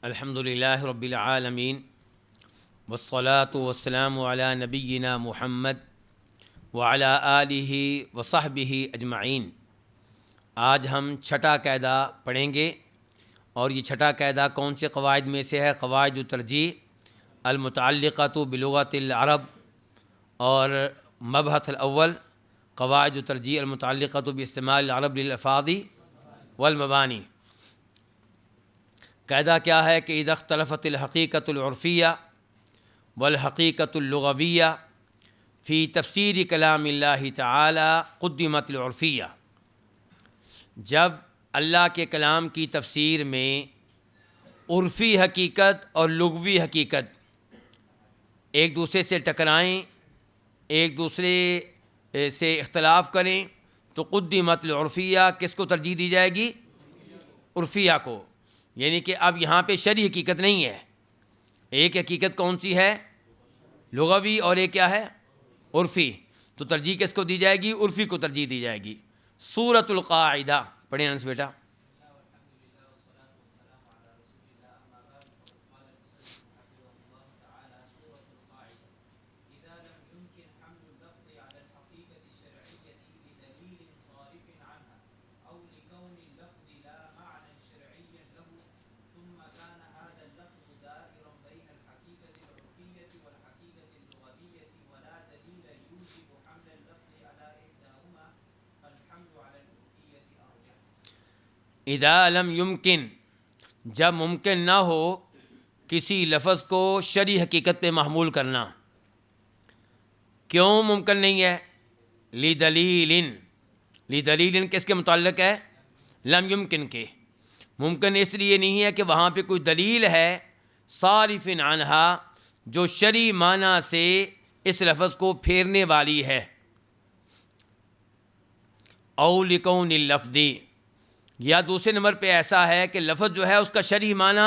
الحمد للہ رب العالمین والصلاة والسلام علی نبینا محمد وعلی آلہ وصحبہ اجمعین۔ آج ہم چھٹا قاعدہ پڑھیں گے، اور یہ چھٹا قاعدہ کون سے قواعد میں سے ہے؟ قواعد الترجیح المتعلقۃ بلغۃ العرب، اور مبحث الاول قواعد الترجیح المتعلقۃ باستعمال العرب للالفاظ والمبانی۔ قاعدہ کیا ہے کہ اذا اختلفت الحقیقۃ العرفیہ والحقیقۃ اللغویہ فی تفسیر کلام اللہ تعالی قدمت العرفیہ۔ جب اللہ کے کلام کی تفسیر میں عرفی حقیقت اور لغوی حقیقت ایک دوسرے سے ٹکرائیں، ایک دوسرے سے اختلاف کریں، تو قدمت العرفیہ کس کو ترجیح دی جائے گی؟ عرفیہ کو۔ یعنی کہ اب یہاں پہ شرعی حقیقت نہیں ہے، ایک حقیقت کون سی ہے؟ لغوی، اور ایک کیا ہے؟ عرفی۔ تو ترجیح کس کو دی جائے گی؟ عرفی کو ترجیح دی جائے گی۔ سورۃ القاعدہ پڑھیں انس بیٹا۔ اذا لم یمکن، جب ممکن نہ ہو کسی لفظ کو شرعی حقیقت پہ محمول کرنا۔ کیوں ممکن نہیں ہے؟ لدلیل کس کے متعلق ہے؟ لم یمکن کے۔ ممکن اس لیے نہیں ہے کہ وہاں پہ کوئی دلیل ہے صارف عنہا جو شرعی معنی سے اس لفظ کو پھیرنے والی ہے۔ او لکون اللفظ، یا دوسرے نمبر پہ ایسا ہے کہ لفظ جو ہے اس کا شرعی معنی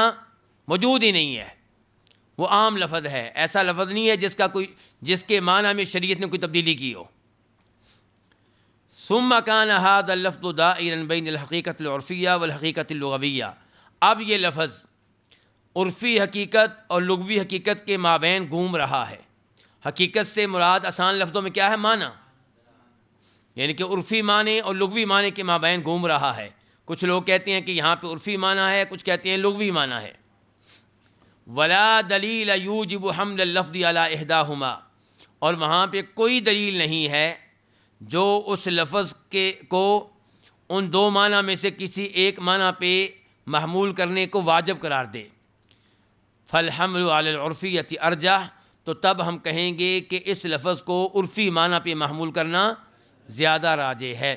موجود ہی نہیں ہے، وہ عام لفظ ہے، ایسا لفظ نہیں ہے جس کے معنی میں شریعت نے کوئی تبدیلی کی ہو۔ ثم كان هذا اللفظ دائرا بین الحقیقت العرفیہ والحقیقت اللغویہ۔ اب یہ لفظ عرفی حقیقت اور لغوی حقیقت کے مابین گھوم رہا ہے۔ حقیقت سے مراد آسان لفظوں میں کیا ہے؟ معنی، یعنی کہ عرفی معنی اور لغوی معنی کے مابین گھوم رہا ہے۔ کچھ لوگ کہتے ہیں کہ یہاں پہ عرفی معنی ہے، کچھ کہتے ہیں لغوی معنی ہے۔ ولا دلیل یوجب حمل اللفظ علی احداہما، اور وہاں پہ کوئی دلیل نہیں ہے جو اس لفظ کو ان دو معنی میں سے کسی ایک معنی پہ محمول کرنے کو واجب قرار دے۔ فالحمل علی العرفیۃ ارجح، تو تب ہم کہیں گے کہ اس لفظ کو عرفی معنی پہ محمول کرنا زیادہ راجح ہے۔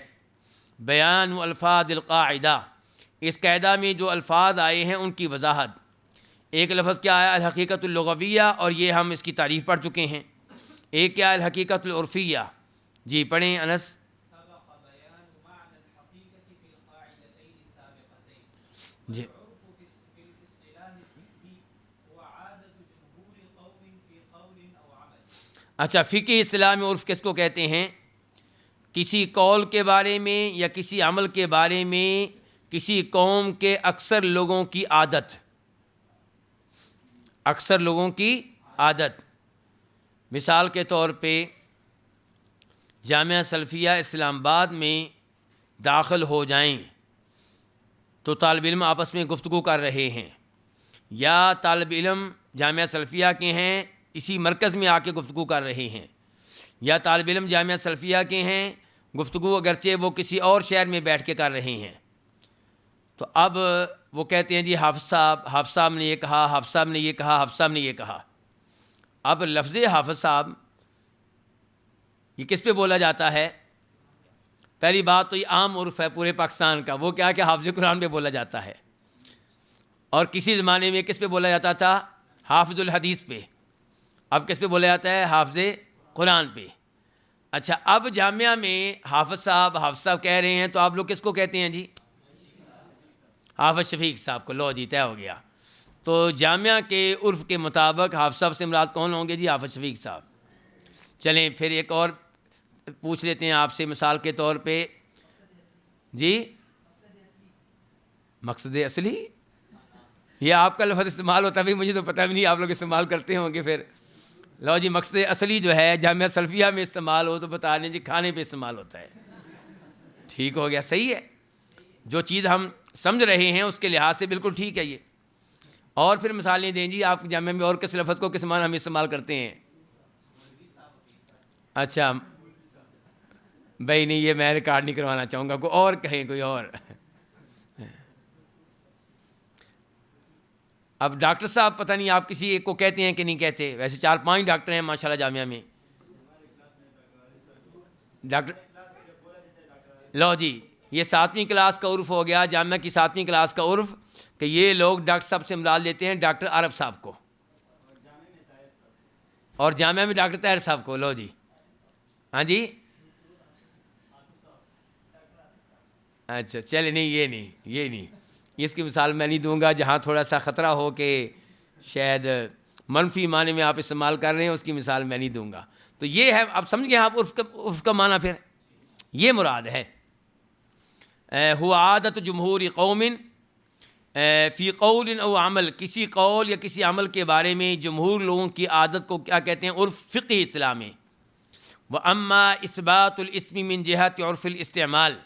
بیان الفاظ القاعدہ، اس قاعدہ میں جو الفاظ آئے ہیں ان کی وضاحت۔ ایک لفظ کیا ہے؟ الحقیقت اللغویہ، اور یہ ہم اس کی تعریف پڑھ چکے ہیں۔ ایک کیا ہے؟ الحقیقت العرفیہ۔ جی پڑھیں انس۔ جی اچھا، فقہی اصطلاح میں عرف کس کو کہتے ہیں؟ کسی قول کے بارے میں یا کسی عمل کے بارے میں کسی قوم کے اکثر لوگوں کی عادت، اکثر لوگوں کی عادت۔ مثال کے طور پہ جامعہ سلفیہ اسلام آباد میں داخل ہو جائیں تو طالب علم آپس میں گفتگو کر رہے ہیں، یا طالب علم جامعہ سلفیہ کے ہیں اسی مرکز میں آ کے گفتگو کر رہے ہیں، یا طالب علم جامعہ سلفیہ کے ہیں گفتگو اگرچہ وہ کسی اور شہر میں بیٹھ کے کر رہے ہیں، تو اب وہ کہتے ہیں جی حافظ صاحب نے یہ کہا، حافظ صاحب نے یہ کہا، حافظ صاحب نے یہ کہا۔ اب لفظ حافظ صاحب یہ کس پہ بولا جاتا ہے؟ پہلی بات تو یہ عام عرف ہے پورے پاکستان کا، وہ کیا کہ حافظ قرآن پہ بولا جاتا ہے، اور کسی زمانے میں کس پہ بولا جاتا تھا؟ حافظ الحدیث پہ۔ اب کس پہ بولا جاتا ہے؟ حافظ قرآن پہ۔ اچھا، اب جامعہ میں حافظ صاحب کہہ رہے ہیں تو آپ لوگ کس کو کہتے ہیں جی؟ حافظ شفیق صاحب کو۔ لو جی طے ہو گیا۔ تو جامعہ کے عرف کے مطابق حافظ صاحب سے مراد کون ہوں گے جی؟ حافظ شفیق صاحب۔ چلیں پھر ایک اور پوچھ لیتے ہیں آپ سے، مثال کے طور پہ جی مقصد اصلی یہ آپ کا لفظ استعمال ہوتا ہے بھائی، مجھے تو پتہ بھی نہیں آپ لوگ استعمال کرتے ہوں گے پھر. لو جی، مقصد اصلی جو ہے جامعہ سلفیہ میں استعمال ہو تو بتا دیں جی کھانے پہ استعمال ہوتا ہے. ٹھیک ہو گیا، صحیح ہے. جو چیز ہم سمجھ رہے ہیں اس کے لحاظ سے بالکل ٹھیک ہے یہ. اور پھر مثالیں دیں جی آپ جامعہ میں اور کس لفظ کو کس معنی ہم استعمال کرتے ہیں. اچھا بھائی نہیں، یہ میں ریکارڈ نہیں کروانا چاہوں گا، کوئی اور کہیں، کوئی اور. اب ڈاکٹر صاحب پتہ نہیں آپ کسی ایک کو کہتے ہیں کہ نہیں کہتے. ویسے 4-5 ڈاکٹر ہیں ماشاءاللہ جامعہ میں. ڈاکٹر لو جی، یہ 7ویں کلاس کا عرف ہو گیا، جامعہ کی 7ویں کلاس کا عرف کہ یہ لوگ ڈاکٹر صاحب سے مراد لیتے ہیں ڈاکٹر عارف صاحب کو، اور جامعہ میں ڈاکٹر طاہر صاحب کو. لو جی، ہاں جی، اچھا چلے، نہیں یہ نہیں اس کی مثال میں نہیں دوں گا. جہاں تھوڑا سا خطرہ ہو کہ شاید منفی معنی میں آپ استعمال کر رہے ہیں، اس کی مثال میں نہیں دوں گا. تو یہ ہے، اب سمجھ گئے آپ عرف کا معنی. پھر یہ مراد ہے ہوا عادت جمہور قوم فی قول او عمل، کسی قول یا کسی عمل کے بارے میں جمہور لوگوں کی عادت کو کیا کہتے ہیں؟ عرف فقہی اصطلاح میں. واما اثبات الاسم من جہت عرف الاستعمال،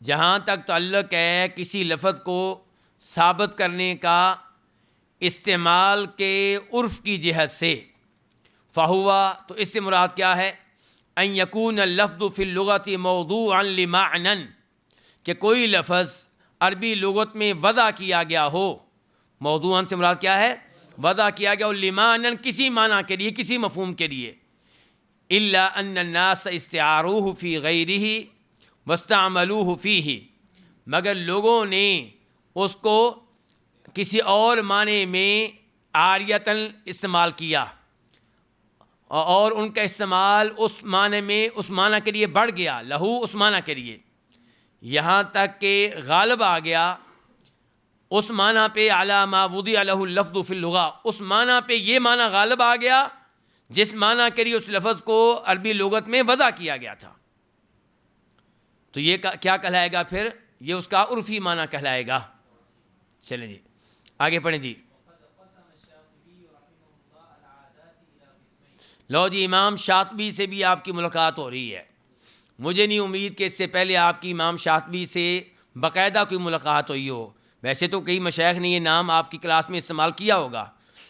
جہاں تک تعلق ہے کسی لفظ کو ثابت کرنے کا استعمال کے عرف کی جہت سے، فہوا، تو اس سے مراد کیا ہے؟ ان یکون اللفظ فی اللغت موضوعا لمعنی، کہ کوئی لفظ عربی لغت میں وضع کیا گیا ہو. موضوعاً سے مراد کیا ہے؟ وضع کیا گیا ہو، لمعنی، کسی معنی کے لیے، کسی مفہوم کے لیے. الا ان الناس استعاروہ فی غیرہ واستعملوہ فیہ، مگر لوگوں نے اس کو کسی اور معنی میں عاریتاً استعمال کیا، اور ان کا استعمال اس معنی میں، اس معنی کے لیے بڑھ گیا، لہو، اس معنی کے لیے، یہاں تک کہ غالب آ گیا اس معنی پہ علی ما وضع لہ اللفظ فی اللغہ، اس معنی پہ یہ معنی غالب آ گیا جس معنی کے لیے اس لفظ کو عربی لغت میں وضع کیا گیا تھا. تو یہ کیا کہلائے گا پھر؟ یہ اس کا عرفی معنی کہلائے گا. چلیں جی آگے پڑھیں جی. لو جی، امام شاطبی سے بھی آپ کی ملاقات ہو رہی ہے. مجھے نہیں امید کہ اس سے پہلے آپ کی امام شاطبی سے باقاعدہ کوئی ملاقات ہوئی ہو. ویسے تو کئی مشائخ نے یہ نام آپ کی کلاس میں استعمال کیا ہوگا،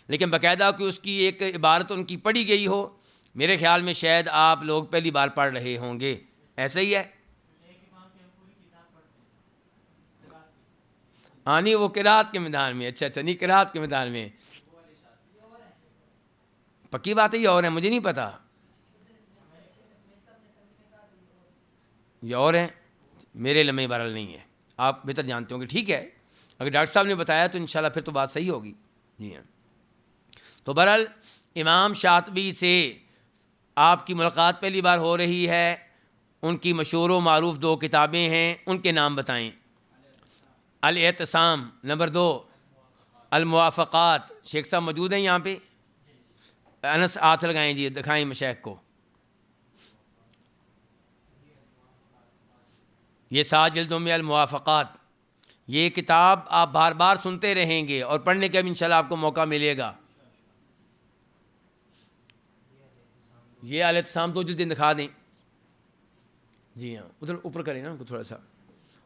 لیکن باقاعدہ کوئی اس کی ایک عبارت ان کی پڑھی گئی ہو، میرے خیال میں شاید آپ لوگ پہلی بار پڑھ رہے ہوں گے. ایسا ہی ہے؟ ہاں نہیں، وہ قرات کے میدان میں. اچھا نہیں، قرات کے میدان میں پکی بات ہے. یہ اور ہے، مجھے نہیں پتا یہ اور ہیں، میرے لمحے بہرحال نہیں ہے، آپ بہتر جانتے ہوں گے. ٹھیک ہے، اگر ڈاکٹر صاحب نے بتایا تو انشاءاللہ پھر تو بات صحیح ہوگی. جی ہاں. تو بہرحال امام شاطبی سے آپ کی ملاقات پہلی بار ہو رہی ہے. ان کی مشہور و معروف 2 کتابیں ہیں، ان کے نام بتائیں. الاعتصام، نمبر 2 الموافقات. شیخ صاحب موجود ہیں یہاں پہ؟ انس ہاتھ لگائیں جی، دکھائیں مشائخ کو. یہ 7 جلدوں میں الموافقات. یہ کتاب آپ بار بار سنتے رہیں گے اور پڑھنے کا بھی انشاءاللہ آپ کو موقع ملے گا. یہ الاعتصام 2 جلدیں دکھا دیں. جی ہاں، ادھر اوپر کریں نا ان کو تھوڑا سا.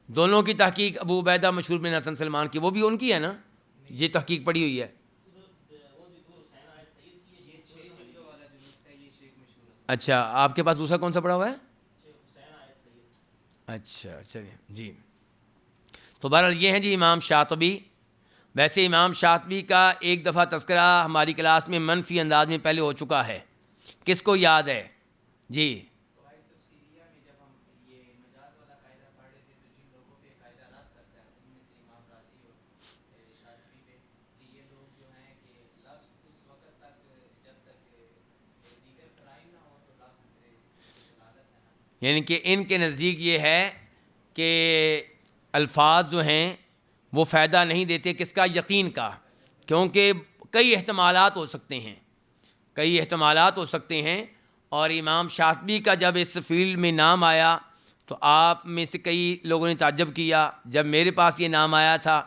دونوں کی تحقیق ابو عبیدہ مشہور بن حسن سلمان کی، وہ بھی ان کی ہے نا؟ یہ تحقیق پڑھی ہوئی ہے. اچھا، آپ کے پاس دوسرا کون سا پڑھا ہوا ہے؟ اچھا چلیے جی. تو بہرحال یہ ہیں جی امام شاطبی. ویسے امام شاطبی کا ایک دفعہ تذکرہ ہماری کلاس میں منفی انداز میں پہلے ہو چکا ہے. کس کو یاد ہے؟ جی یعنی کہ ان کے نزدیک یہ ہے کہ الفاظ جو ہیں وہ فائدہ نہیں دیتے. کس کا؟ یقین کا. کیونکہ کئی احتمالات ہو سکتے ہیں، اور امام شاطبی کا جب اس فیلڈ میں نام آیا تو آپ میں سے کئی لوگوں نے تعجب کیا. جب میرے پاس یہ نام آیا تھا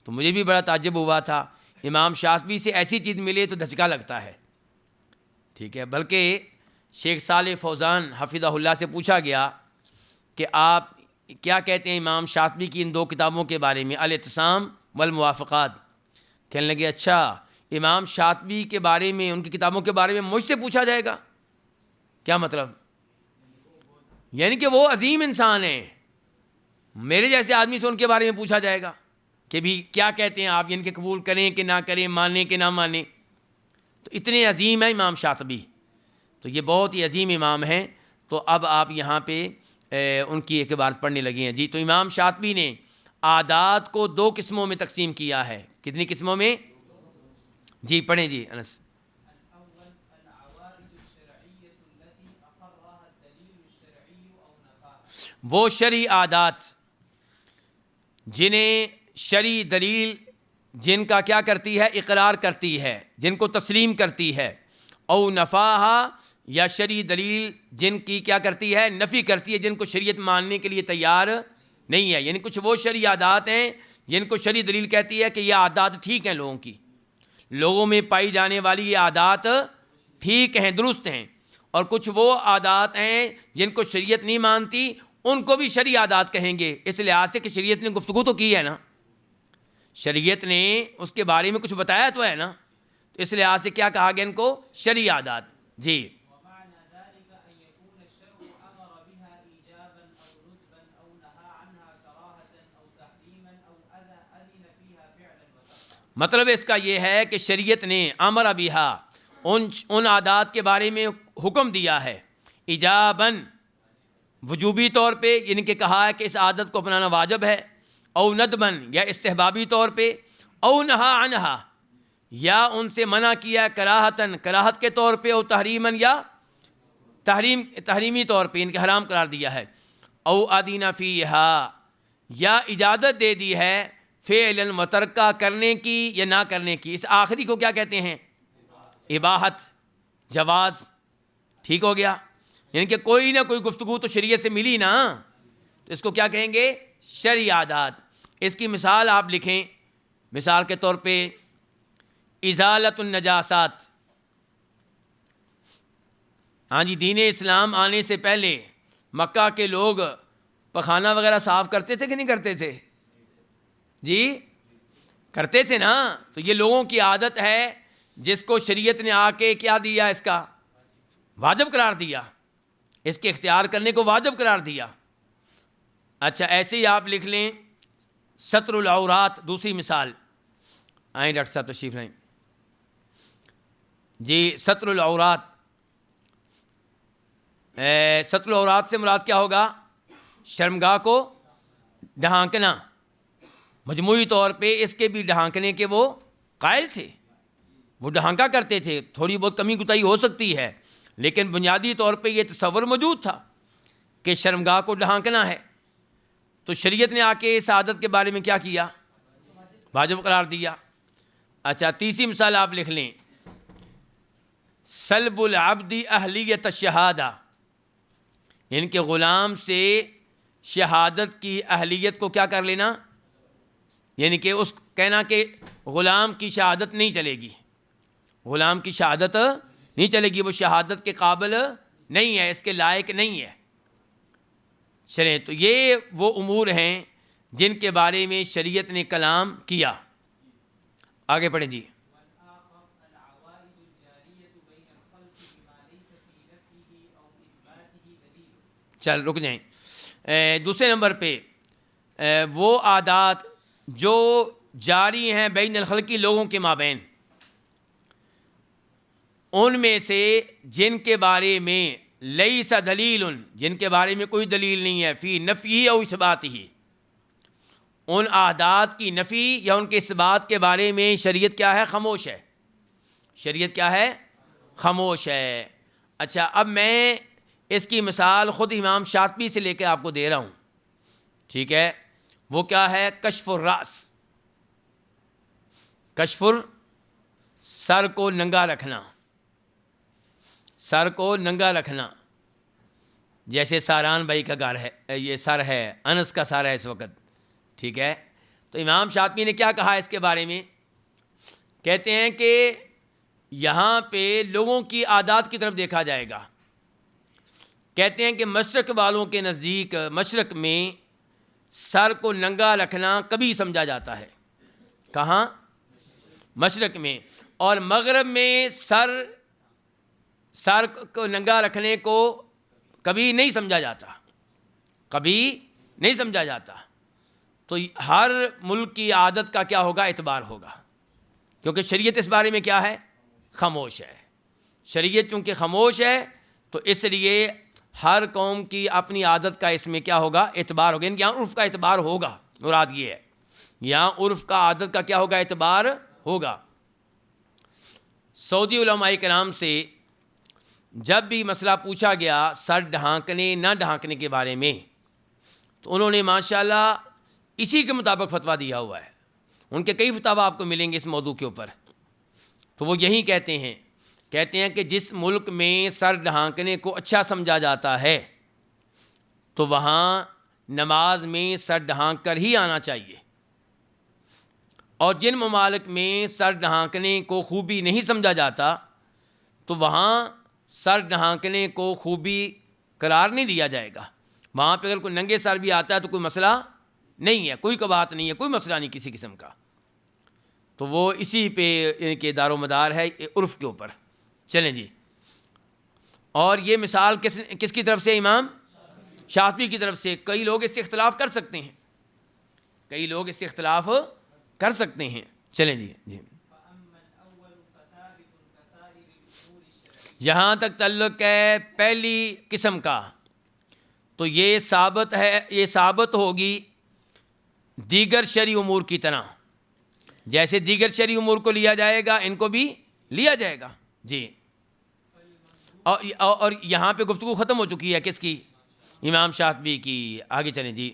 تو مجھے بھی بڑا تعجب ہوا تھا، امام شاطبی سے ایسی چیز ملے تو دھچکا لگتا ہے، ٹھیک ہے۔ بلکہ شیخ صالح فوزان حفظہ اللہ سے پوچھا گیا کہ آپ کیا کہتے ہیں امام شاطبی کی ان 2 کتابوں کے بارے میں، الاعتصام والموافقات؟ کہنے لگے اچھا، امام شاطبی کے بارے میں، ان کی کتابوں کے بارے میں مجھ سے پوچھا جائے گا؟ کیا مطلب؟ یعنی کہ وہ عظیم انسان ہیں، میرے جیسے آدمی سے ان کے بارے میں پوچھا جائے گا کہ بھی کیا کہتے ہیں آپ، یعنی کہ قبول کریں کہ نہ کریں، مانیں کہ نہ مانیں؟ تو اتنے عظیم ہیں امام شاطبی، تو یہ بہت ہی عظیم امام ہیں۔ تو اب آپ یہاں پہ ان کی ایک بات پڑھنے لگے ہیں جی۔ تو امام شاطبی نے عادات کو 2 قسموں میں تقسیم کیا ہے۔ کتنی قسموں میں؟ جی پڑھیں جی انس۔ وہ شرعی عادات جنہیں شرعی دلیل جن کا کیا کرتی ہے؟ اقرار کرتی ہے، جن کو تسلیم کرتی ہے، او نفاہا، یا شرعی دلیل جن کی کیا کرتی ہے؟ نفی کرتی ہے، جن کو شریعت ماننے کے لیے تیار نہیں ہے۔ یعنی کچھ وہ شرعی عادات ہیں جن کو شرعی دلیل کہتی ہے کہ یہ عادات ٹھیک ہیں، لوگوں کی، لوگوں میں پائی جانے والی یہ عادات ٹھیک ہیں، درست ہیں، اور کچھ وہ عادات ہیں جن کو شریعت نہیں مانتی، ان کو بھی شرعی عادات کہیں گے، اس لحاظ سے کہ شریعت نے گفتگو تو کی ہے نا، شریعت نے اس کے بارے میں کچھ بتایا تو ہے نا، تو اس لحاظ سے کیا کہا گیا ان کو؟ شرعی عادات جی۔ مطلب اس کا یہ ہے کہ شریعت نے امر بہا، ان عادات کے بارے میں حکم دیا ہے، ایجاباً، وجوبی طور پہ، یعنی کہ کہا ہے کہ اس عادت کو اپنانا واجب ہے، او ندباً، یا استحبابی طور پہ، او نہا عنہا، یا ان سے منع کیا کراہتاً، کراہت کے طور پہ، او تحریماً، یا تحریمی طور پہ، ان کے حرام قرار دیا ہے، او ادینہ فیہا، یا اجازت دے دی ہے فعلاً و ترکہ، کرنے کی یا نہ کرنے کی۔ اس آخری کو کیا کہتے ہیں؟ اباحت، جواز، ٹھیک ہو گیا۔ یعنی کہ کوئی نہ کوئی گفتگو تو شریعت سے ملی نا، تو اس کو کیا کہیں گے؟ شرعی عادات۔ اس کی مثال آپ لکھیں، مثال کے طور پہ ازالت النجاسات۔ ہاں جی، دین اسلام آنے سے پہلے مکہ کے لوگ پخانہ وغیرہ صاف کرتے تھے کہ نہیں کرتے تھے؟ جی کرتے تھے نا۔ تو یہ لوگوں کی عادت ہے جس کو شریعت نے آ کے کیا دیا؟ اس کا واجب قرار دیا، اس کے اختیار کرنے کو واجب قرار دیا۔ اچھا ایسے ہی آپ لکھ لیں ستر العورات، دوسری مثال۔ آئیں ڈاکٹر صاحب تشریف لائیں جی۔ ستر العورات، ستر العورات سے مراد کیا ہوگا؟ شرمگاہ کو ڈھانکنا۔ مجموعی طور پہ اس کے بھی ڈھانکنے کے وہ قائل تھے، وہ ڈھانکا کرتے تھے، تھوڑی بہت کمی کوتاہی ہو سکتی ہے، لیکن بنیادی طور پہ یہ تصور موجود تھا کہ شرمگاہ کو ڈھانکنا ہے۔ تو شریعت نے آ کے اس عادت کے بارے میں کیا کیا؟ واجب قرار دیا۔ اچھا تیسری مثال آپ لکھ لیں، سلب العبد اہلیت الشہادہ، یعنی کہ غلام سے شہادت کی اہلیت کو کیا کر لینا؟ یعنی کہ اس کہنا کہ غلام کی شہادت نہیں چلے گی، غلام کی شہادت نہیں چلے گی، وہ شہادت کے قابل نہیں ہے، اس کے لائق نہیں ہے۔ چلیں، تو یہ وہ امور ہیں جن کے بارے میں شریعت نے کلام کیا۔ آگے پڑھیں جی۔ چل رک جائیں، دوسرے نمبر پہ وہ عادات جو جاری ہیں بین الخلقی، لوگوں کے مابین، ان میں سے جن کے بارے میں لیس دلیل، جن کے بارے میں کوئی دلیل نہیں ہے، فی نفی او اثبات ہی، ان عادات کی نفی یا ان کے اثبات کے بارے میں شریعت کیا ہے؟ خاموش ہے۔ شریعت کیا ہے؟ خاموش ہے۔ اچھا اب میں اس کی مثال خود امام شاطبی سے لے کے آپ کو دے رہا ہوں، ٹھیک ہے؟ وہ کیا ہے؟ کشف الراس، کشف سر کو ننگا رکھنا، سر کو ننگا رکھنا۔ جیسے ساران بھائی کا گھر ہے، یہ سر ہے، انس کا سر ہے اس وقت، ٹھیک ہے؟ تو امام شاطبی نے کیا کہا اس کے بارے میں؟ کہتے ہیں کہ یہاں پہ لوگوں کی عادات کی طرف دیکھا جائے گا. کہتے ہیں کہ مشرق والوں کے نزدیک مشرق میں سر کو ننگا رکھنا کبھی سمجھا جاتا ہے. کہاں؟ مشرق میں. اور مغرب میں سر کو ننگا رکھنے کو کبھی نہیں سمجھا جاتا، کبھی نہیں سمجھا جاتا. تو ہر ملک کی عادت کا کیا ہوگا؟ اعتبار ہوگا، کیونکہ شریعت اس بارے میں کیا ہے؟ خاموش ہے. شریعت چونکہ خاموش ہے تو اس لیے ہر قوم کی اپنی عادت کا اس میں کیا ہوگا؟ اعتبار ہوگا. یہاں عرف کا اعتبار ہوگا، مراد یہ ہے یہاں عرف کا عادت کا کیا ہوگا؟ اعتبار ہوگا. سعودی علماء کرام سے جب بھی مسئلہ پوچھا گیا سر ڈھانکنے نہ ڈھانکنے کے بارے میں تو انہوں نے ماشاءاللہ اسی کے مطابق فتویٰ دیا ہوا ہے. ان کے کئی فتاویٰ آپ کو ملیں گے اس موضوع کے اوپر. تو وہ یہی کہتے ہیں کہ جس ملک میں سر ڈھانکنے کو اچھا سمجھا جاتا ہے تو وہاں نماز میں سر ڈھانک کر ہی آنا چاہیے، اور جن ممالک میں سر ڈھانکنے کو خوبی نہیں سمجھا جاتا تو وہاں سر ڈھانکنے کو خوبی قرار نہیں دیا جائے گا. وہاں پہ اگر کوئی ننگے سر بھی آتا ہے تو کوئی مسئلہ نہیں ہے، کوئی بات نہیں ہے، کوئی مسئلہ نہیں کسی قسم کا. تو وہ اسی پہ ان کے دار و مدار ہے، عرف کے اوپر. چلیں جی. اور یہ مثال کس کی طرف سے؟ امام شاطبی کی طرف سے. کئی لوگ اس سے اختلاف کر سکتے ہیں، کئی لوگ اس سے اختلاف کر سکتے ہیں. چلیں جی. یہاں تک تعلق ہے پہلی قسم کا تو یہ ثابت ہوگی دیگر شرعی امور کی طرح. جیسے دیگر شرعی امور کو لیا جائے گا ان کو بھی لیا جائے گا جی. اور یہاں پہ گفتگو ختم ہو چکی ہے کس کی؟ امام شاطبی کی. آگے چلیں جی.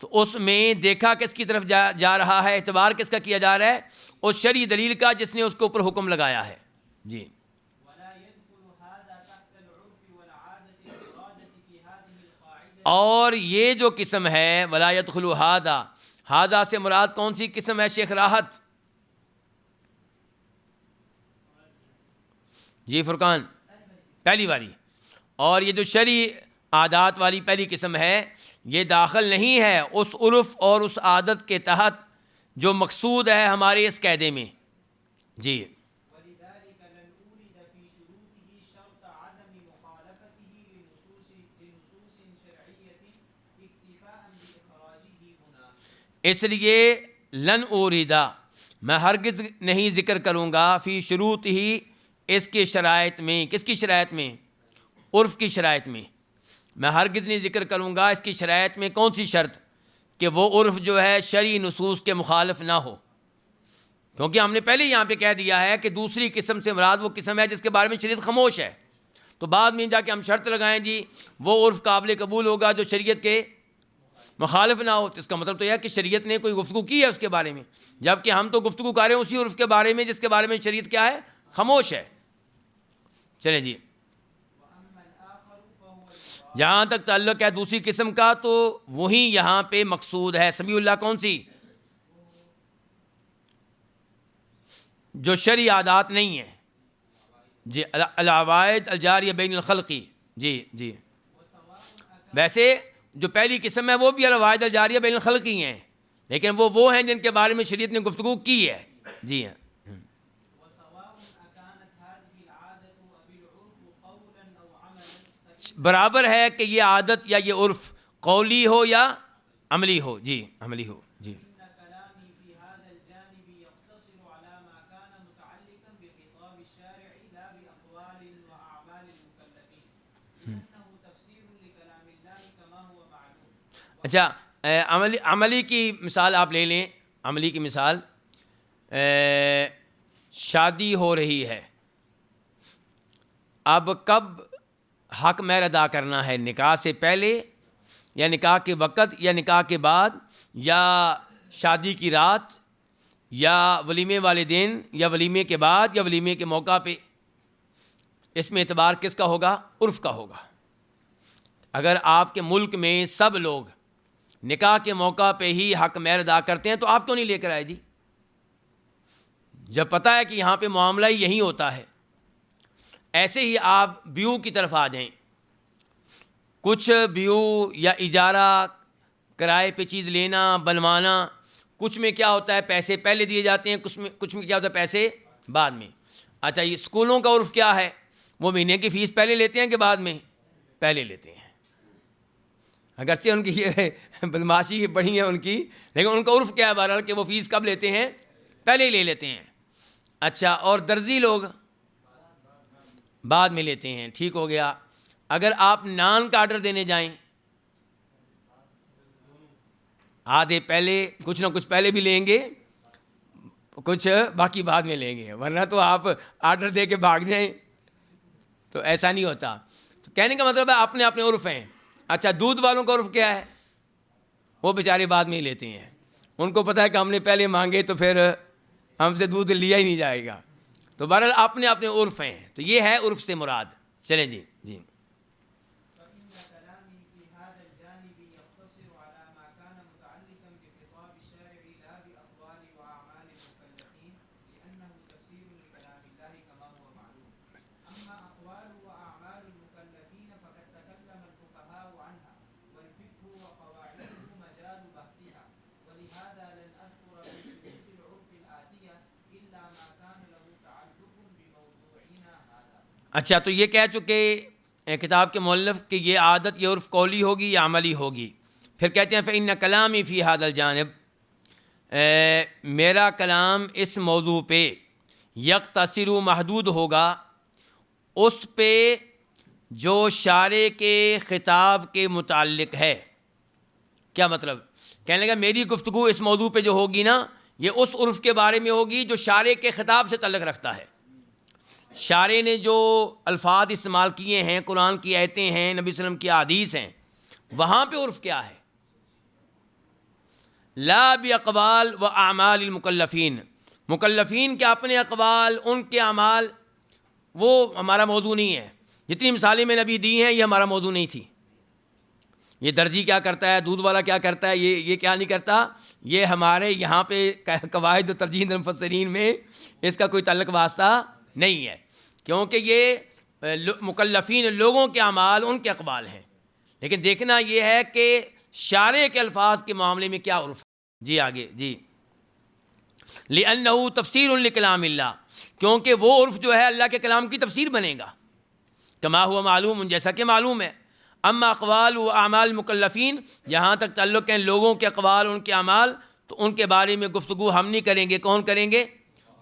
تو اس میں دیکھا کس کی طرف جا رہا ہے؟ اعتبار کس کا کیا جا رہا ہے؟ اس شرعی دلیل کا جس نے اس کے اوپر حکم لگایا ہے جی. اور یہ جو قسم ہے ولا يدخل ہذا سے مراد کون سی قسم ہے شیخ راحت؟ جی فرقان، پہلی والی. اور یہ جو شرعی عادات والی پہلی قسم ہے یہ داخل نہیں ہے اس عرف اور اس عادت کے تحت جو مقصود ہے ہمارے اس قاعدے میں جی. اس لیے لن اوریدا میں ہرگز نہیں ذکر کروں گا فی شروط ہی اس کے شرائط میں. کس کی شرائط میں؟ عرف کی شرائط میں. میں ہرگز نہیں ذکر کروں گا اس کی شرائط میں. کون سی شرط؟ کہ وہ عرف جو ہے شرعی نصوص کے مخالف نہ ہو. کیونکہ ہم نے پہلے یہاں پہ کہہ دیا ہے کہ دوسری قسم سے مراد وہ قسم ہے جس کے بارے میں شریعت خاموش ہے. تو بعد میں جا کے ہم شرط لگائیں جی وہ عرف قابل قبول ہوگا جو شریعت کے مخالف نہ ہو. تو اس کا مطلب تو یہ ہے کہ شریعت نے کوئی گفتگو کی ہے اس کے بارے میں، جبکہ ہم تو گفتگو کر رہے ہیں اسی عرف کے بارے میں جس کے بارے میں شریعت کیا ہے؟ خاموش ہے. چلیں جی. جہاں تک تعلق ہے دوسری قسم کا تو وہی یہاں پہ مقصود ہے. سمیع اللہ کون سی؟ جو شرعی عادات نہیں ہیں جی. العوائد الجاریہ بین الخلقی جی جی. ویسے جو پہلی قسم ہے وہ بھی العوائد الجاریہ بین الخلقی ہیں، لیکن وہ ہیں جن کے بارے میں شریعت نے گفتگو کی ہے جی. برابر ہے کہ یہ عادت یا یہ عرف قولی ہو یا عملی ہو جی. عملی ہو جی. اچھا عملی کی مثال آپ لے لیں. عملی کی مثال شادی ہو رہی ہے، اب کب حق مہر ادا کرنا ہے؟ نکاح سے پہلے یا نکاح کے وقت یا نکاح کے بعد یا شادی کی رات یا ولیمے والے دن یا ولیمے کے بعد یا ولیمے کے موقع پہ؟ اس میں اعتبار کس کا ہوگا؟ عرف کا ہوگا. اگر آپ کے ملک میں سب لوگ نکاح کے موقع پہ ہی حق مہر ادا کرتے ہیں تو آپ کیوں نہیں لے کر آئے جی؟ جب پتہ ہے کہ یہاں پہ معاملہ ہی یہی ہوتا ہے۔ ایسے ہی آپ بیو کی طرف آ جائیں، کچھ بیو یا اجارہ کرائے پہ چیز لینا بنوانا، کچھ میں کیا ہوتا ہے پیسے پہلے دیے جاتے ہیں، کچھ میں کیا ہوتا ہے پیسے بعد میں۔ اچھا یہ اسکولوں کا عرف کیا ہے؟ وہ مہینے کی فیس پہلے لیتے ہیں کہ بعد میں؟ پہلے لیتے ہیں۔ اگرچہ ان کی یہ بدماشی بڑی ہے ان کی، لیکن ان کا عرف کیا ہے بہرحال کہ وہ فیس کب لیتے ہیں؟ پہلے ہی لے لیتے ہیں۔ اچھا اور درزی لوگ بعد میں لیتے ہیں، ٹھیک ہو گیا۔ اگر آپ نان کا آرڈر دینے جائیں، آدھے پہلے کچھ نہ کچھ پہلے بھی لیں گے، کچھ باقی بعد میں لیں گے، ورنہ تو آپ آرڈر دے کے بھاگ جائیں تو ایسا نہیں ہوتا۔ تو کہنے کا مطلب ہے اپنے اپنے عرف ہیں۔ اچھا دودھ والوں کا عرف کیا ہے؟ وہ بیچارے بعد میں ہی لیتے ہیں، ان کو پتہ ہے کہ ہم نے پہلے مانگے تو پھر ہم سے دودھ لیا ہی نہیں جائے گا۔ تو بہرحال اپنے اپنے عرف ہیں، تو یہ ہے عرف سے مراد۔ چلیں جی جی اچھا تو یہ کہہ چکے کتاب کے مؤلف کہ یہ عادت یہ عرف قولی ہوگی یا عملی ہوگی۔ پھر کہتے ہیں فإن کلامی فی ھذا الجانب، میرا کلام اس موضوع پہ یقتصر محدود ہوگا اس پہ جو شارع کے خطاب کے متعلق ہے۔ کیا مطلب؟ کہنے لگا میری گفتگو اس موضوع پہ جو ہوگی نا، یہ اس عرف کے بارے میں ہوگی جو شارع کے خطاب سے تعلق رکھتا ہے۔ شارع نے جو الفاظ استعمال کیے ہیں، قرآن کی آیتیں ہیں، نبی صلی اللہ علیہ وسلم کی احادیث ہیں، وہاں پہ عرف کیا ہے؟ لا باقوال و اعمال المکلفین، مکلفین کے اپنے اقوال، ان کے اعمال، وہ ہمارا موضوع نہیں ہے۔ جتنی مثالیں میں نبی دی ہیں یہ ہمارا موضوع نہیں تھی۔ یہ درزی کیا کرتا ہے، دودھ والا کیا کرتا ہے، یہ کیا نہیں کرتا، یہ ہمارے یہاں پہ قواعد و ترجیح مفسرین میں اس کا کوئی تعلق واسطہ نہیں ہے، کیونکہ یہ مکلفین لوگوں کے اعمال ان کے اقوال ہیں۔ لیکن دیکھنا یہ ہے کہ شارع کے الفاظ کے معاملے میں کیا عرف ہے۔ جی آگے جی لِأَنَّهُ تفسیر لکلام اللہ، کیونکہ وہ عرف جو ہے اللہ کے کلام کی تفسیر بنے گا، کما ہوا معلوم، جیسا کہ معلوم ہے۔ اما اقوال و اعمال مکلفین، جہاں تک تعلق ہے لوگوں کے اقوال ان کے اعمال، تو ان کے بارے میں گفتگو ہم نہیں کریں گے۔ کون کریں گے؟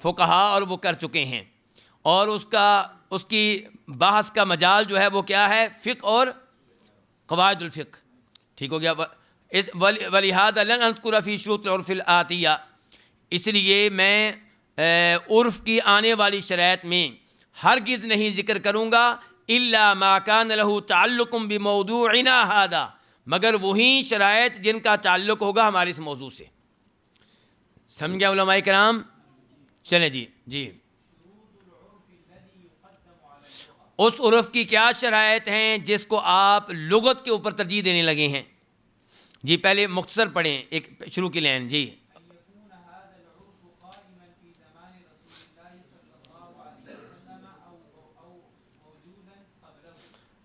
فقہا، اور وہ کر چکے ہیں۔ اور اس کی بحث کا مجال جو ہے وہ کیا ہے؟ فقہ اور قواعد الفقہ، ٹھیک ہو گیا۔ وَلِهَذَا لَنْ أَذْكُرَ فِي شُرُوطِ الْعُرْفِ الْآتِيَةِ، اس لیے میں عرف کی آنے والی شرائط میں ہرگز نہیں ذکر کروں گا إِلَّا مَا كَانَ لَهُ تَعَلُّقٌ بِمَوْضُوعِنَا هَذَا، مگر وہی شرائط جن کا تعلق ہوگا ہمارے اس موضوع سے۔ سمجھ گیا علماء کرام؟ چلیں جی جی اس عرف کی کیا شرائط ہیں جس کو آپ لغت کے اوپر ترجیح دینے لگے ہیں؟ جی پہلے مختصر پڑھیں ایک شروع کی لائن جی۔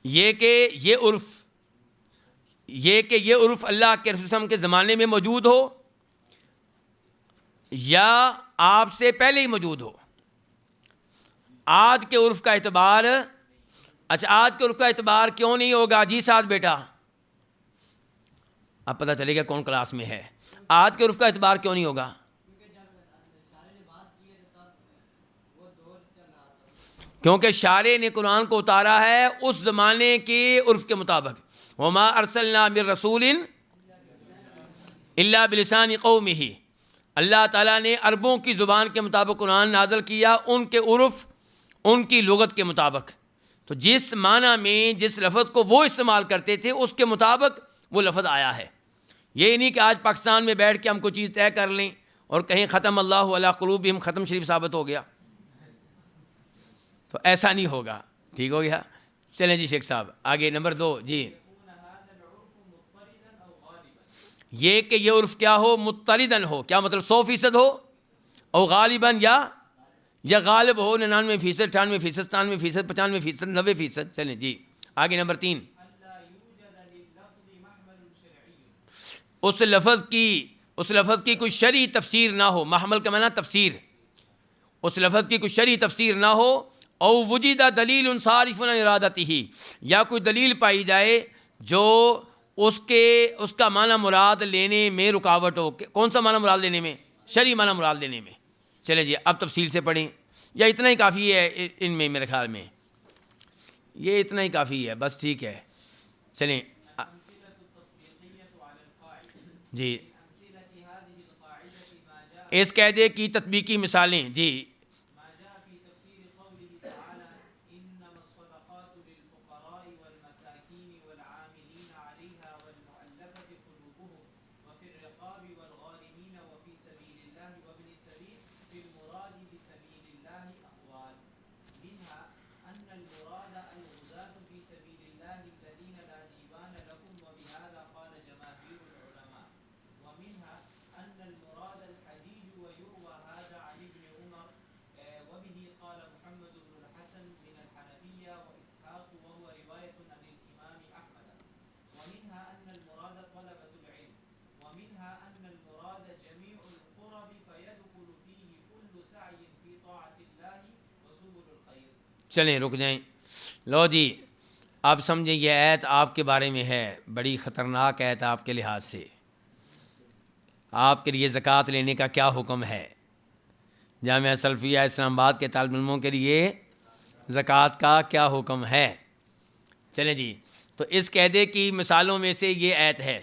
یہ کہ یہ عرف اللہ کے رسول صلی اللہ علیہ وسلم کے زمانے میں موجود ہو یا آپ سے پہلے ہی موجود ہو۔ آج کے عرف کا اعتبار، اچھا آج کے عرف کا اعتبار کیوں نہیں ہوگا جی ساتھ بیٹا؟ اب پتہ چلے گا کون کلاس میں ہے۔ آج کے عرف کا اعتبار کیوں نہیں ہوگا؟ کیونکہ شارع نے قرآن کو اتارا ہے اس زمانے کے عرف کے مطابق۔ وما ارسلنا من رسول الا بلسان قومہ، اللہ تعالیٰ نے عربوں کی زبان کے مطابق قرآن نازل کیا، ان کے عرف، ان کی لغت کے مطابق۔ تو جس معنی میں جس لفظ کو وہ استعمال کرتے تھے اس کے مطابق وہ لفظ آیا ہے۔ یہ نہیں کہ آج پاکستان میں بیٹھ کے ہم کوئی چیز طے کر لیں اور کہیں ختم اللہ علی قلوبہم ختم شریف ثابت ہو گیا، تو ایسا نہیں ہوگا، ٹھیک ہو گیا۔ چلیں جی شیخ صاحب آگے نمبر 2 جی۔ یہ کہ یہ عرف کیا ہو، مطلدن ہو، کیا مطلب 100% ہو، اور غالباً یا غالب ہو 99%، 98%، 97%، 95%، 90%۔ چلیں جی آگے نمبر 3، اس لفظ کی کوئی شرعی تفسیر نہ ہو، محمل کا معنی تفسیر، اس لفظ کی کوئی شرعی تفسیر نہ ہو، او وجد دلیل صارف عن ارادتہ، یا کوئی دلیل پائی جائے جو اس کا معنی مراد لینے میں رکاوٹ ہو۔ کون سا معنی مراد لینے میں؟ شرعی معنی مراد لینے میں۔ چلے جی اب تفصیل سے پڑھیں، یا اتنا ہی کافی ہے ان میں، میرے خیال میں یہ اتنا ہی کافی ہے بس، ٹھیک ہے چلیں جی۔ اس قاعدے کی تطبیقی مثالیں جی، چلیں رک جائیں، لو جی اب سمجھیں یہ آیت آپ کے بارے میں ہے، بڑی خطرناک آیت آپ کے لحاظ سے۔ آپ کے لیے زکوٰۃ لینے کا کیا حکم ہے؟ جامعہ سلفیہ اسلام آباد کے طالب علموں کے لیے زکوٰۃ کا کیا حکم ہے؟ چلیں جی، تو اس قاعدے کی مثالوں میں سے یہ آیت ہے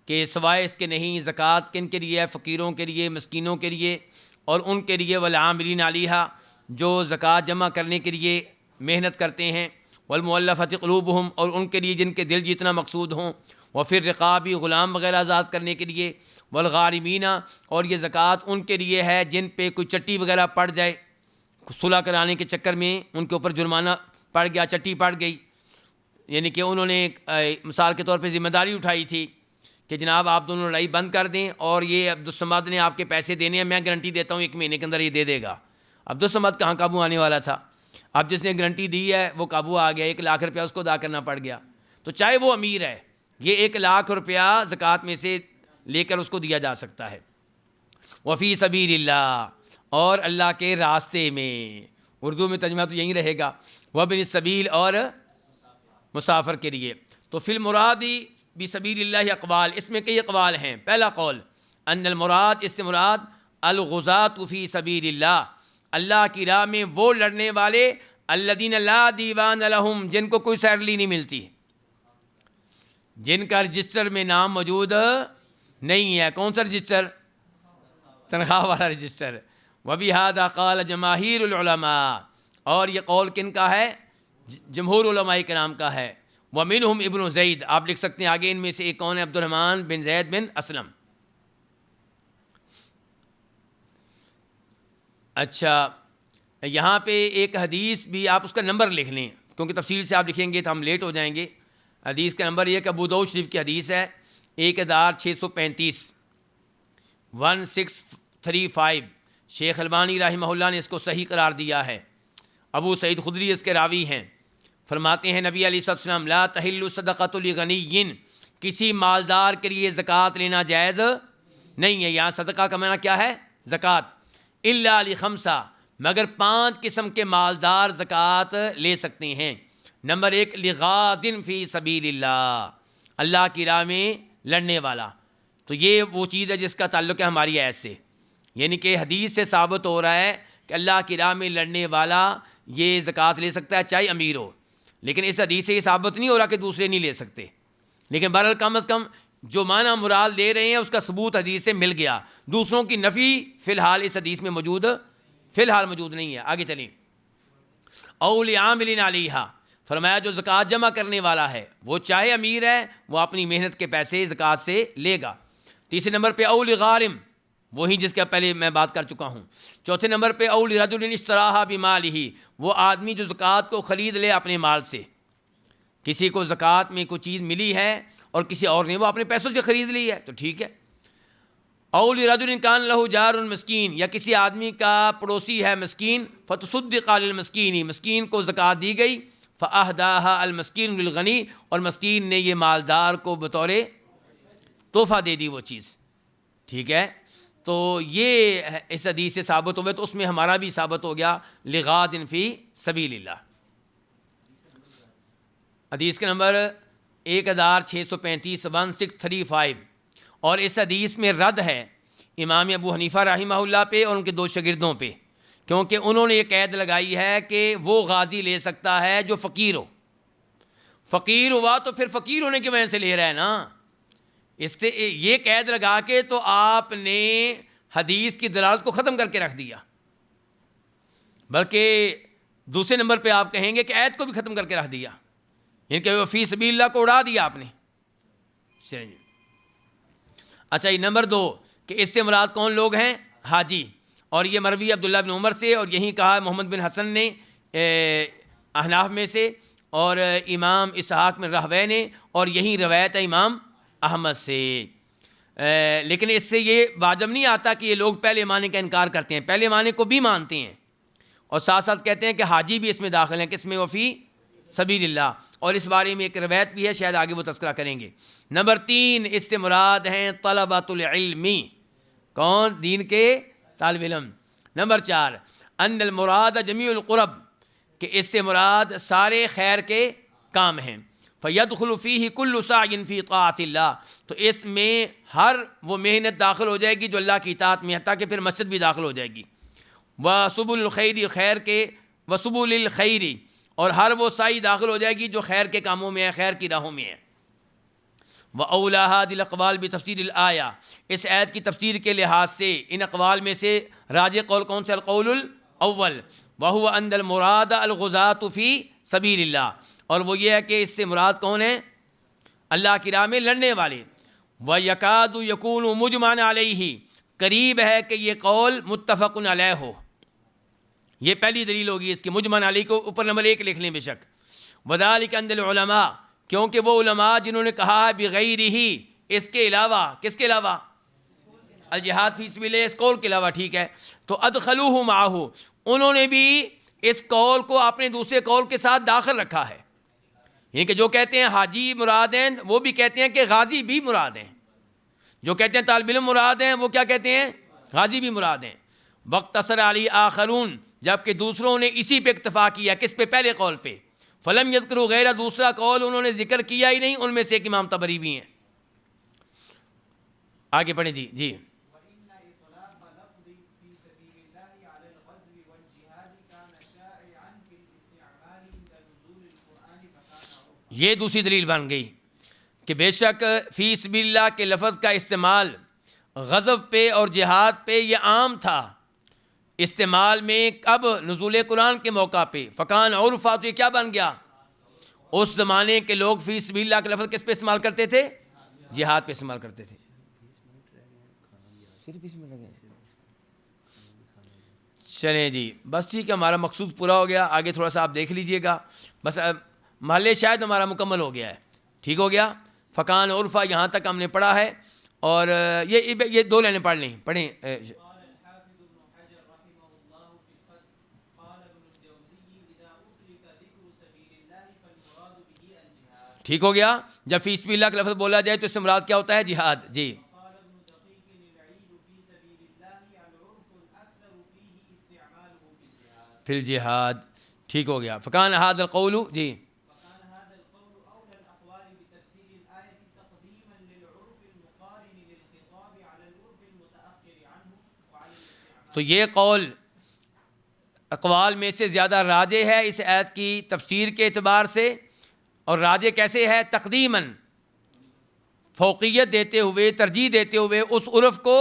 کہ سوائے اس کے نہیں، زکوٰۃ کن کے لیے ہے؟ فقیروں کے لیے، مسکینوں کے لیے، اور ان کے لیے والعاملین علیہا، جو زکوٰۃ جمع کرنے کے لیے محنت کرتے ہیں، والمؤلفۃ قلوبہم، اور ان کے لیے جن کے دل جیتنا مقصود ہوں، وفی الرقاب، غلام وغیرہ آزاد کرنے کے لیے، والغارمین، اور یہ زکوٰۃ ان کے لیے ہے جن پہ کوئی چٹی وغیرہ پڑ جائے، صلح کرانے کے چکر میں ان کے اوپر جرمانہ پڑ گیا، چٹی پڑ گئی، یعنی کہ انہوں نے مثال کے طور پہ ذمہ داری اٹھائی تھی کہ جناب آپ دونوں لڑائی بند کر دیں، اور یہ عبدالصمد نے آپ کے پیسے دینے ہیں، میں گارنٹی دیتا ہوں 1 مہینے کے اندر یہ دے دے گا۔ عبدالصمد کہاں قابو آنے والا تھا؟ اب جس نے گارنٹی دی ہے وہ قابو آ گیا، 1 لاکھ روپیہ اس کو ادا کرنا پڑ گیا۔ تو چاہے وہ امیر ہے، یہ 1 لاکھ روپیہ زکوٰۃ میں سے لے کر اس کو دیا جا سکتا ہے۔ وفی سبیل اللہ، اور اللہ کے راستے میں، اردو میں ترجمہ تو یہی رہے گا، وابن السبیل، اور مسافر کے لیے۔ تو فی المرادی بسبیل اللہ اقوال، اس میں کئی اقوال ہیں۔ پہلا قول ان المراد، اس سے مراد الغزاۃ فی سبیل اللہ، اللہ کی راہ میں وہ لڑنے والے، الذین لا دیوان لہم، جن کو کوئی سیلری نہیں ملتی، جن کا رجسٹر میں نام موجود نہیں ہے۔ کون سا رجسٹر؟ تنخواہ والا رجسٹر۔ وبہذا قال جماہیر العلماء، اور یہ قول کن کا ہے؟ جمہور علماء کرام کا ہے۔ ومنہم ابن زید، آپ لکھ سکتے ہیں آگے، ان میں سے ایک کون ہے؟ عبد الرحمن بن زید بن اسلم۔ اچھا یہاں پہ ایک حدیث بھی، آپ اس کا نمبر لکھ لیں کیونکہ تفصیل سے آپ لکھیں گے تو ہم لیٹ ہو جائیں گے۔ حدیث کا نمبر یہ کہ ابو داؤد شریف کی حدیث ہے 1635، 1635۔ شیخ البانی رحمہ اللہ نے اس کو صحیح قرار دیا ہے۔ ابو سعید خدری اس کے راوی ہیں، فرماتے ہیں نبی علیہ الصلوۃ والسلام لا تحل صدقۃ لغنی، کسی مالدار کے لیے زکوٰۃ لینا جائز نہیں ہے۔ یہاں صدقہ کا معنی کیا ہے؟ زکوٰۃ۔ الا لخمسہ، مگر 5 قسم کے مالدار زکوٰۃ لے سکتے ہیں۔ نمبر 1 لغازن فی سبیل اللہ، اللہ کی راہ میں لڑنے والا۔ تو یہ وہ چیز ہے جس کا تعلق ہے ہماری آیت سے، یعنی کہ حدیث سے ثابت ہو رہا ہے کہ اللہ کی راہ میں لڑنے والا یہ زکوٰۃ لے سکتا ہے چاہے امیر ہو، لیکن اس حدیث سے یہ ثابت نہیں ہو رہا کہ دوسرے نہیں لے سکتے۔ لیکن بہرحال کم از کم جو معنی مراد دے رہے ہیں اس کا ثبوت حدیث سے مل گیا، دوسروں کی نفی فی الحال اس حدیث میں موجود نہیں ہے۔ آگے چلیں، او لعامل علیہا، فرمایا جو زکوٰۃ جمع کرنے والا ہے وہ چاہے امیر ہے، وہ اپنی محنت کے پیسے زکوٰۃ سے لے گا۔ تیسرے نمبر پہ او لغارم، وہی جس کا پہلے میں بات کر چکا ہوں۔ چوتھے نمبر پہ او لرجل اشتراھا بمالہ، وہ آدمی جو زکوٰۃ کو خرید لے اپنے مال سے۔ کسی کو زکوٰۃ میں کوئی چیز ملی ہے اور کسی اور نے وہ اپنے پیسوں سے خرید لی ہے تو ٹھیک ہے. اول رجل کان لہ جار مسکین، یا کسی آدمی کا پڑوسی ہے مسکین، فتصدق علی المسکین، مسکین کو زکوٰۃ دی گئی، فاہداها المسکین للغنی، اور مسکین نے یہ مالدار کو بطور تحفہ دے دی وہ چیز. ٹھیک ہے، تو یہ اس حدیث سے ثابت ہوئے، تو اس میں ہمارا بھی ثابت ہو گیا لغاد فی سبیل اللہ. حدیث کے نمبر 1635 1635. اور اس حدیث میں رد ہے امام ابو حنیفہ رحمہ اللہ پہ اور ان کے دو شاگردوں پہ، کیونکہ انہوں نے یہ قید لگائی ہے کہ وہ غازی لے سکتا ہے جو فقیر ہو. فقیر ہوا تو پھر فقیر ہونے کی وجہ سے لے رہا ہے نا. اس سے یہ قید لگا کے تو آپ نے حدیث کی دلالت کو ختم کر کے رکھ دیا، بلکہ دوسرے نمبر پہ آپ کہیں گے کہ عید کو بھی ختم کر کے رکھ دیا، یعنی کہ وہ فی سبیل اللہ کو اڑا دیا آپ نے. اچھا، یہ نمبر 2 کہ اس سے مراد کون لوگ ہیں؟ حاجی. اور یہ مروی عبداللہ بن عمر سے، اور یہی کہا محمد بن حسن نے احناف میں سے، اور امام اسحاق بن راہویہ نے، اور یہی روایت ہے امام احمد سے. لیکن اس سے یہ واجب نہیں آتا کہ یہ لوگ پہلے معنی کا انکار کرتے ہیں، پہلے معنی کو بھی مانتے ہیں اور ساتھ ساتھ کہتے ہیں کہ حاجی بھی اس میں داخل ہیں، کس میں؟ وفی سبیل اللہ. اور اس بارے میں ایک روایت بھی ہے، شاید آگے وہ تذکرہ کریں گے. نمبر 3 اس سے مراد ہیں طلبۃ العلم، کون؟ دین کے طالب علم. نمبر 4 ان المراد جمیع القرب، کہ اس سے مراد سارے خیر کے کام ہیں. فیدخل فیہ کل سعی فی طاعۃ اللہ، تو اس میں ہر وہ محنت داخل ہو جائے گی جو اللہ کی اطاعت میں ہے، تاکہ پھر مسجد بھی داخل ہو جائے گی. وسبل الخیر، خیر کے، وسبل الخیر، اور ہر وہ سعی داخل ہو جائے گی جو خیر کے کاموں میں ہے، خیر کی راہوں میں ہے. وَأَوْلَىٰ هَٰذِهِ الْأَقْوَالِ بِتَفْسِيرِ الْآيَةِ، اس آیت کی تفسیر کے لحاظ سے ان اقوال میں سے راجح قول کون سا؟ القول الاول، وَهُوَ أَنَّ الْمُرَادَ الْغُزَاةُ فِي سَبِيلِ اللَّهِ، اور وہ یہ ہے کہ اس سے مراد کون ہے؟ اللہ کی راہ میں لڑنے والے. وَيَكَادُ يَكُونُ مُجْمَعًا عَلَيْهِ، قریب ہے کہ یہ قول متفق علیہ ہو. یہ پہلی دلیل ہوگی اس کی. مجمع علیہ کو اوپر نمبر 1 لکھ لیں بے شک. وَذَلِكَ عِنْدَ الْعُلَمَاء، کیونکہ وہ علماء جنہوں نے کہا ہے بغیرہ، اس کے علاوہ، کس کے علاوہ؟ الجہاد فی سبیل اللہ، اس قول کے علاوہ. ٹھیک ہے، تو ادخلوہ معہ، انہوں نے بھی اس قول کو اپنے دوسرے قول کے ساتھ داخل رکھا ہے. یعنی کہ جو کہتے ہیں حاجی مراد ہیں، وہ بھی کہتے ہیں کہ غازی بھی مراد ہیں. جو کہتے ہیں طالب علم مراد ہیں، وہ کیا کہتے ہیں؟ غازی بھی مراد ہیں. وَاقْتَصَرَ عَلَيْهِ آخَرُونَ، جبکہ دوسروں نے اسی پہ اکتفا کیا. کس پہ؟ پہلے قول پہ. فلم یذکروا غیرہ، دوسرا قول انہوں نے ذکر کیا ہی نہیں. ان میں سے ایک امام طبری بھی ہیں. آگے پڑھیں جی. جی یہ دوسری دلیل بن گئی کہ بے شک فی سبیل اللہ کے لفظ کا استعمال غزو پہ اور جہاد پہ یہ عام تھا. استعمال میں کب؟ نزول قرآن کے موقع پہ. فکان عرفا، تو یہ کیا بن گیا؟ اس زمانے کے لوگ فی سبیل اللہ کے لفظ کس پہ استعمال کرتے تھے؟ جہاد پہ استعمال کرتے تھے. چلیں جی، بس ٹھیک ہے، ہمارا مقصود پورا ہو گیا. آگے تھوڑا سا آپ دیکھ لیجئے گا. بس محلے شاید ہمارا مکمل ہو گیا ہے. ٹھیک ہو گیا. فکان عرفا یہاں تک ہم نے پڑھا ہے. اور یہ 2 لائنیں پڑھ لیں. پڑھیں. ٹھیک ہو گیا. جب فی سبیل اللہ کا لفظ بولا جائے تو اس سے مراد کیا ہوتا ہے؟ جہاد. جی فی الجہاد. ٹھیک ہو گیا. فکان ھذا القول، جی تو یہ قول اقوال میں سے زیادہ راجح ہے اس آیت کی تفسیر کے اعتبار سے. اور راجح کیسے ہے؟ تقدیماً، فوقیت دیتے ہوئے، ترجیح دیتے ہوئے اس عرف کو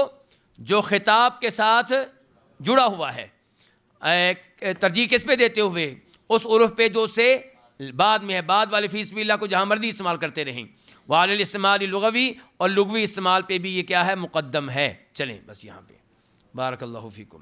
جو خطاب کے ساتھ جڑا ہوا ہے. ترجیح کس پہ دیتے ہوئے؟ اس عرف پہ جو سے بعد میں ہے. بعد والے فی سبیل اللہ کو جہاں مرضی استعمال کرتے رہیں. وعلی الاستعمال لغوی، اور لغوی استعمال پہ بھی یہ کیا ہے؟ مقدم ہے. چلیں بس یہاں پہ. بارک اللہ فیکم.